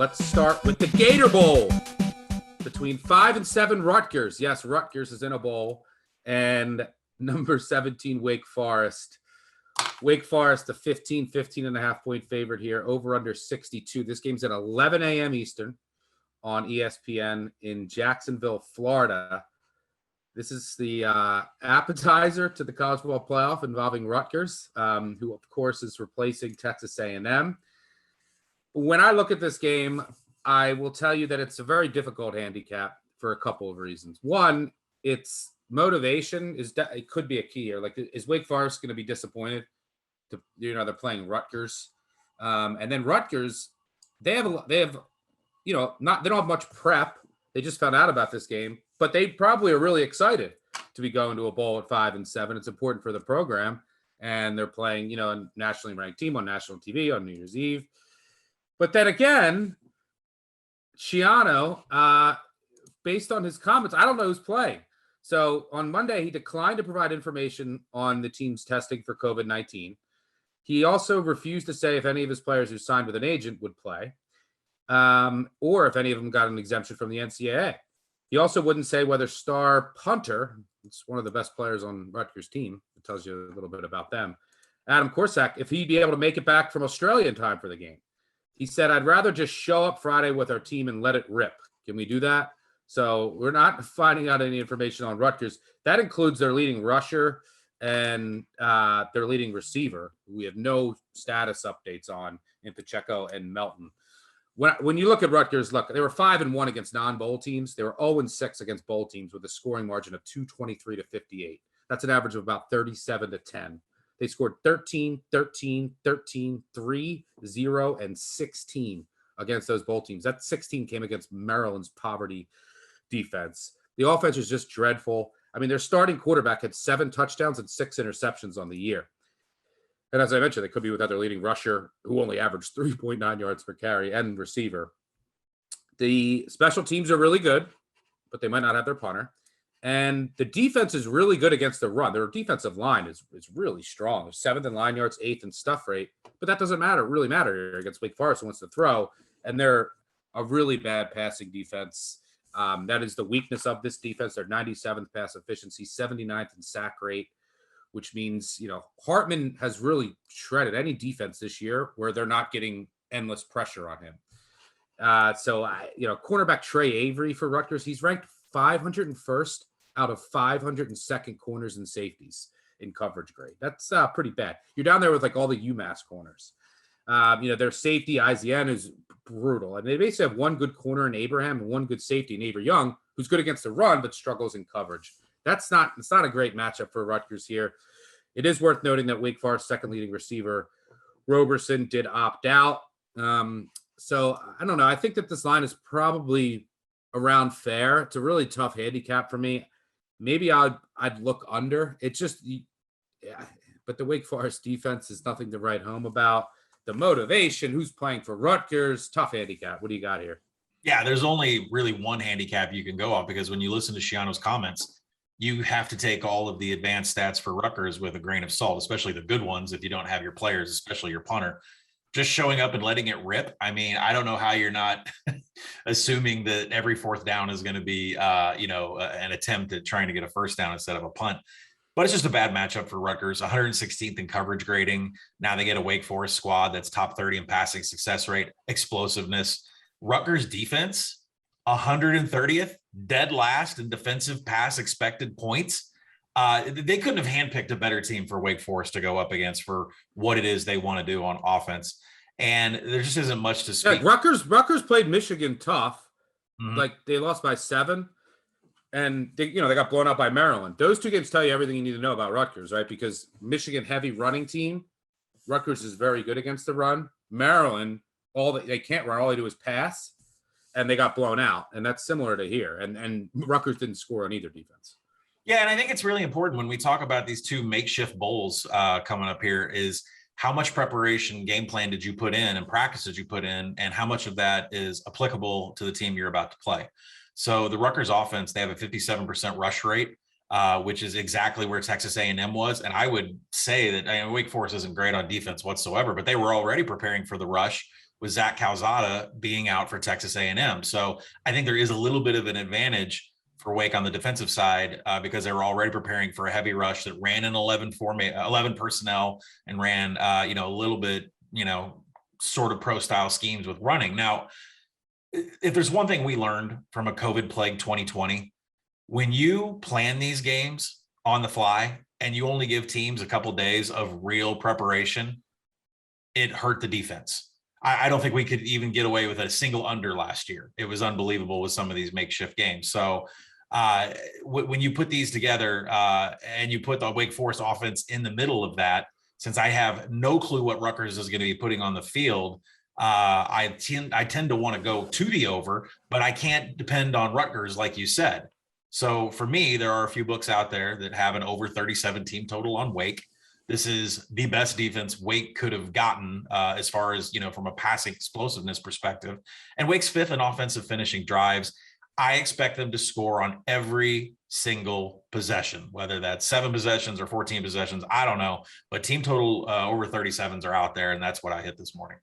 Let's start with the Gator Bowl between 5 and 7 Rutgers. Yes, Rutgers is in a bowl. And number 17, Wake Forest. Wake Forest, a 15 and a half point favorite here, over under 62. This game's at 11 a.m. Eastern on ESPN in Jacksonville, Florida. This is the appetizer to the college football playoff involving Rutgers, who, of course, is replacing Texas A&M. When I look at this game, I will tell you that it's a very difficult handicap for a couple of reasons. One, its motivation it could be a key here. Like, is Wake Forest going to be disappointed? They're playing Rutgers, and then Rutgers, they don't have much prep. They just found out about this game, but they probably are really excited to be going to a bowl at 5 and 7. It's important for the program, and they're playing, a nationally ranked team on national TV on New Year's Eve. But then again, Schiano, based on his comments, I don't know who's playing. So on Monday, he declined to provide information on the team's testing for COVID-19. He also refused to say if any of his players who signed with an agent would play, or if any of them got an exemption from the NCAA. He also wouldn't say whether star punter, it's one of the best players on Rutgers' team, it tells you a little bit about them, Adam Corsack, if he'd be able to make it back from Australia in time for the game. He said, I'd rather just show up Friday with our team and let it rip. Can we do that? So we're not finding out any information on Rutgers. That includes their leading rusher and their leading receiver, who we have no status updates on in Pacheco and Melton. When you look at Rutgers, they were 5-1 against non-bowl teams. They were 0-6 against bowl teams with a scoring margin of 223-58. That's an average of about 37-10. They scored 13, 13, 13, 3, 0, and 16 against those bowl teams. That 16 came against Maryland's poverty defense. The offense is just dreadful. I mean, their starting quarterback had 7 touchdowns and 6 interceptions on the year. And as I mentioned, they could be without their leading rusher, who only averaged 3.9 yards per carry, and receiver. The special teams are really good, but they might not have their punter. And the defense is really good against the run. Their defensive line is really strong. They're 7th in line yards, 8th in stuff rate. But that doesn't really matter here against Wake Forest, who wants to throw. And they're a really bad passing defense. That is the weakness of this defense. They're 97th pass efficiency, 79th in sack rate, which means, Hartman has really shredded any defense this year where they're not getting endless pressure on him. Cornerback Trey Avery for Rutgers, he's ranked 501st out of 502nd corners and safeties in coverage grade. That's pretty bad. You're down there with all the UMass corners. Their safety, IZN, is brutal. And they basically have one good corner in Abraham and one good safety in Avery Young, who's good against the run but struggles in coverage. It's not a great matchup for Rutgers here. It is worth noting that Wake Forest's second leading receiver, Roberson, did opt out. So I don't know. I think that this line is probably around fair. It's a really tough handicap for me. Maybe I'd look under. It's just, but the Wake Forest defense is nothing to write home about. The motivation, who's playing for Rutgers, tough handicap. What do you got here? Yeah, there's only really one handicap you can go off, because when you listen to Schiano's comments, you have to take all of the advanced stats for Rutgers with a grain of salt, especially the good ones if you don't have your players, especially your punter. Just showing up and letting it rip. I mean, I don't know how you're not assuming that every fourth down is going to be, an attempt at trying to get a first down instead of a punt. But it's just a bad matchup for Rutgers. 116th in coverage grading. Now they get a Wake Forest squad that's top 30 in passing success rate, explosiveness. Rutgers defense, 130th, dead last in defensive pass expected points. They couldn't have handpicked a better team for Wake Forest to go up against for what it is they want to do on offense. And there just isn't much to speak. Yeah, Rutgers played Michigan tough. Mm-hmm. They lost by 7, and they got blown out by Maryland. Those two games tell you everything you need to know about Rutgers, right? Because Michigan, heavy running team. Rutgers is very good against the run. Maryland, they can't run. All they do is pass, and they got blown out. And that's similar to here. And Rutgers didn't score on either defense. Yeah, and I think it's really important when we talk about these two makeshift bowls coming up here is how much preparation, game plan did you put in and practice did you put in, and how much of that is applicable to the team you're about to play. So the Rutgers offense, they have a 57% rush rate. which is exactly where Texas A&M was. And I would say that Wake Forest isn't great on defense whatsoever, but they were already preparing for the rush with Zach Calzada being out for Texas A&M. So I think there is a little bit of an advantage for Wake on the defensive side because they were already preparing for a heavy rush that ran an 11 personnel and ran, a little bit, sort of pro style schemes with running. Now, if there's one thing we learned from a COVID plagued 2020, when you plan these games on the fly and you only give teams a couple days of real preparation, it hurt the defense. I don't think we could even get away with a single under last year. It was unbelievable with some of these makeshift games. So when you put these together and you put the Wake Forest offense in the middle of that, since I have no clue what Rutgers is going to be putting on the field, I tend to want to go to the over, but I can't depend on Rutgers, like you said. So for me, there are a few books out there that have an over 37 team total on Wake. This is the best defense Wake could have gotten as far as, from a passing explosiveness perspective. And Wake's fifth in offensive finishing drives. I expect them to score on every single possession, whether that's 7 possessions or 14 possessions. I don't know, but team total over 37s are out there, and that's what I hit this morning.